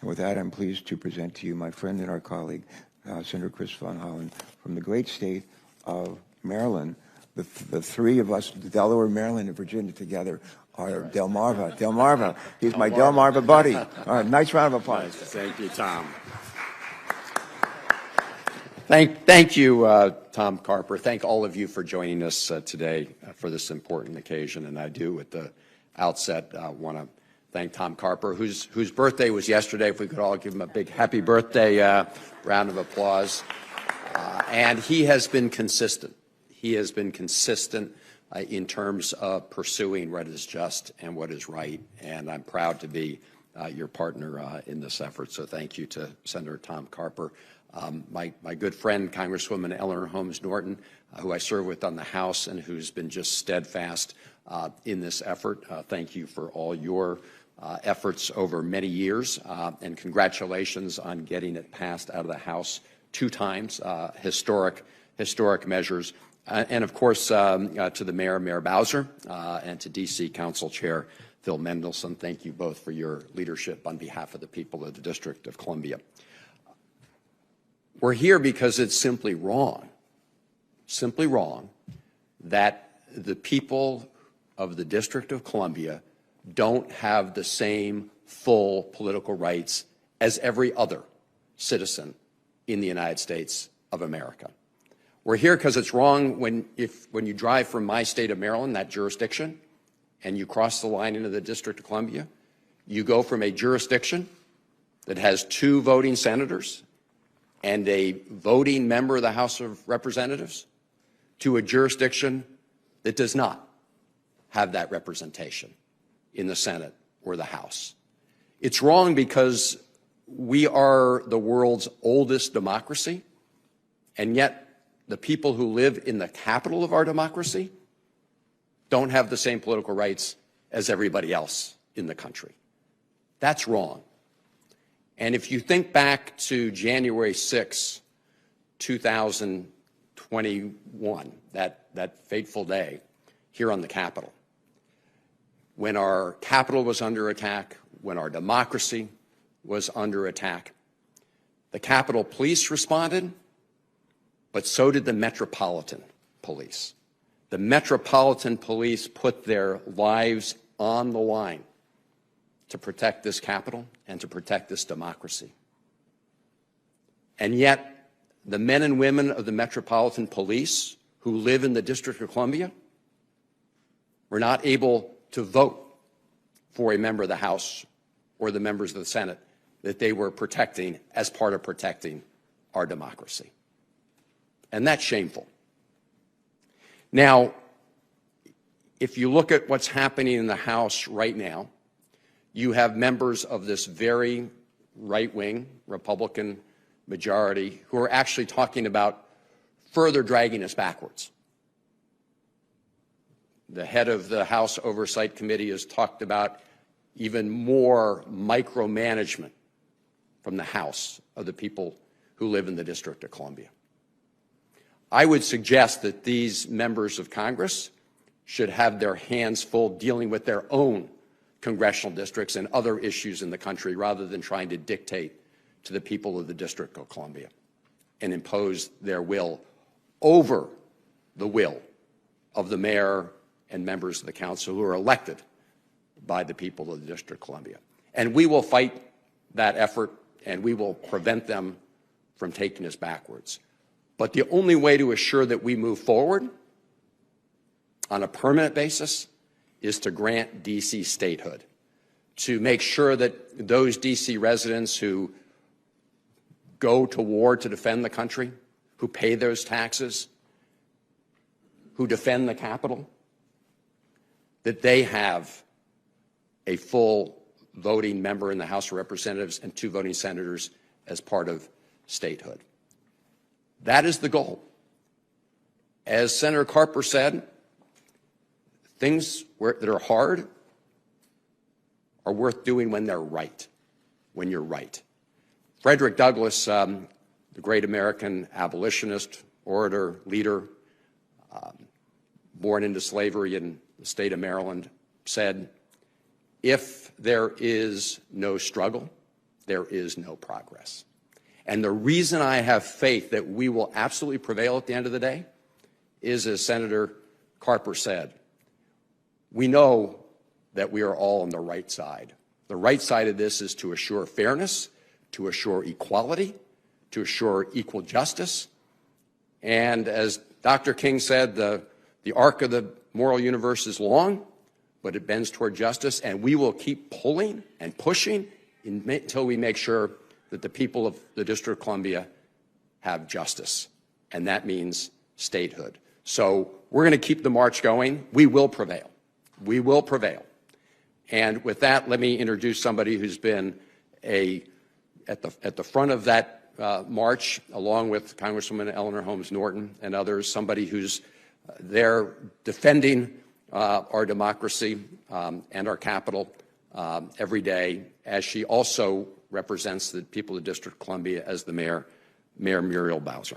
And with that, I'm pleased to present to you my friend and our colleague, Senator Chris von Hollen, from the great state of Maryland. The three of us, Delaware, Maryland, and Virginia together, are Delmarva. Delmarva. He's my Delmarva buddy. All right, nice round of applause. Thank you, Tom. Thank you, Tom Carper. Thank all of you for joining us today for this important occasion. And I do, at the outset, want to thank Tom Carper, whose birthday was yesterday. If we could all give him a big happy birthday round of applause. And he has been consistent. He has been consistent in terms of pursuing what is just and what is right. And I'm proud to be your partner in this effort. So thank you to Senator Tom Carper. My good friend, Congresswoman Eleanor Holmes Norton, who I serve with on the House and who's been just steadfast in this effort. Thank you for all your efforts over many years, and congratulations on getting it passed out of the House 2 times, historic measures. And of course, to the Mayor Bowser, and to D.C. Council Chair Phil Mendelson, thank you both for your leadership on behalf of the people of the District of Columbia. We're here because it's simply wrong that the people of the District of Columbia don't have the same full political rights as every other citizen in the United States of America. We're here because it's wrong when you drive from my state of Maryland, that jurisdiction, and you cross the line into the District of Columbia, you go from a jurisdiction that has 2 voting senators and a voting member of the House of Representatives to a jurisdiction that does not have that representation in the Senate or the House. It's wrong because we are the world's oldest democracy, and yet the people who live in the capital of our democracy don't have the same political rights as everybody else in the country. That's wrong. And if you think back to January 6, 2021, that fateful day here on the Capitol, when our Capitol was under attack, when our democracy was under attack, the Capitol Police responded, but so did the Metropolitan Police. The Metropolitan Police put their lives on the line to protect this Capitol and to protect this democracy. And yet, the men and women of the Metropolitan Police who live in the District of Columbia were not able to vote for a member of the House or the members of the Senate that they were protecting as part of protecting our democracy. And that's shameful. Now, if you look at what's happening in the House right now, you have members of this very right-wing Republican majority who are actually talking about further dragging us backwards. The head of the House Oversight Committee has talked about even more micromanagement from the House of the people who live in the District of Columbia. I would suggest that these members of Congress should have their hands full dealing with their own congressional districts and other issues in the country rather than trying to dictate to the people of the District of Columbia and impose their will over the will of the mayor and members of the council who are elected by the people of the District of Columbia. And we will fight that effort, and we will prevent them from taking us backwards. But the only way to assure that we move forward on a permanent basis is to grant D.C. statehood, to make sure that those D.C. residents who go to war to defend the country, who pay those taxes, who defend the Capitol, that they have a full voting member in the House of Representatives and 2 voting senators as part of statehood. That is the goal. As Senator Carper said, things that are hard are worth doing when they're right, when you're right. Frederick Douglass, the great American abolitionist, orator, leader, born into slavery in the state of Maryland, said, "If there is no struggle, there is no progress. And the reason I have faith that we will absolutely prevail at the end of the day is, as Senator Carper said, we know that we are all on the right side. The right side of this is to assure fairness, to assure equality, to assure equal justice. And as Dr. King said, the arc of the moral universe is long, but it bends toward justice, and we will keep pulling and pushing until we make sure that the people of the District of Columbia have justice, and that means statehood. So we're going to keep the march going. We will prevail. We will prevail. And with that, let me introduce somebody who's been at the front of that march, along with Congresswoman Eleanor Holmes Norton and others, somebody who's there defending our democracy and our Capitol every day, as she also represents the people of the District of Columbia as the Mayor Muriel Bowser.